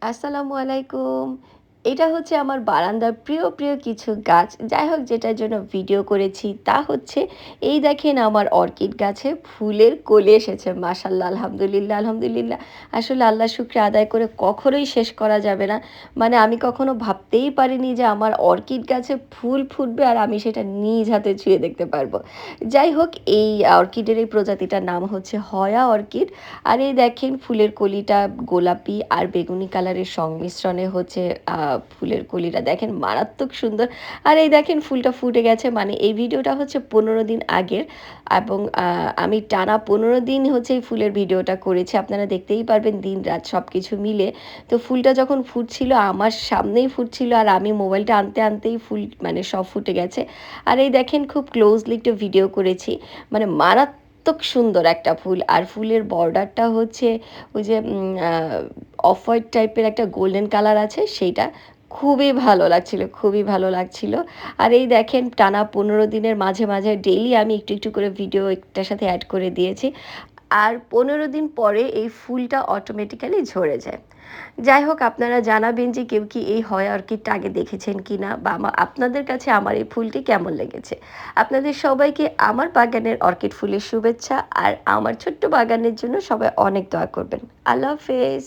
আসসালামু আলাইকুম। এটা হচ্ছে আমার বারান্দার প্রিয় কিছু গাছ। যাই হোক যেটার জন্য ভিডিও করেছি তা হচ্ছে এই দেখেন আমার অর্কিড গাছে ফুলের কলি এসেছে। মাশাআল্লাহ, আলহামদুলিল্লাহ, আলহামদুলিল্লাহ। আসলে আল্লাহর শুকরিয়া আদায় করে কখনোই শেষ করা যাবে না। মানে আমি কখনো ভাবতেই পারিনি যে আমার অর্কিড গাছে ফুল ফুটবে আর আমি সেটা নিজ হাতে ছুঁয়ে দেখতে পারবো। যাই হোক এই অর্কিডের এই প্রজাতিটার নাম হচ্ছে হয়া অর্কিড। আর এই দেখেন ফুলের কলিটা গোলাপি আর বেগুনি কালারের সংমিশ্রণে হচ্ছে ফুলের কলিটা দেখেন মারাত্মক সুন্দর। আর এই দেখেন ফুলটা ফুটে গেছে, মানে এই ভিডিওটা হচ্ছে 15 দিন আগের এবং আমি টানা 15 দিন হচ্ছে এই ফুলের ভিডিওটা করেছি। আপনারা দেখতেই পারবেন দিন রাত সব কিছু মিলে। তো ফুলটা যখন ফুটছিল আমার সামনেই ফুটছিল আর আমি মোবাইলটা আনতে আনতেই ফুল মানে সব ফুটে গেছে। আর এই দেখেন খুব ক্লোজলি একটু ভিডিও করেছি, মানে মারাত্মক সুন্দর একটা ফুল। আর ফুলের বর্ডারটা হচ্ছে ওই যে অফ হোয়াইট টাইপের একটা গোল্ডেন কালার আছে সেইটা। খুবই ভালো লাগছিল, খুবই ভালো লাগছিল। আর এই দেখেন টানা 15 দিনের মাঝে মাঝে ডেইলি আমি একটু করে ভিডিও একটার সাথে অ্যাড করে দিয়েছি। আর 15 দিন পরে এই ফুলটা অটোমেটিক্যালি ঝরে যায়। যাই হোক আপনারা জানাবেন যে কেউ কি এই হয় অর্কিডটা আগে দেখেছেন কি না, বা আপনাদের কাছে আমার এই ফুলটি কেমন লেগেছে। আপনাদের সবাইকে আমার বাগানের অর্কিড ফুলের শুভেচ্ছা, আর আমার ছোট্ট বাগানের জন্য সবাই অনেক দোয়া করবেন। আল্লাহ হাফেজ।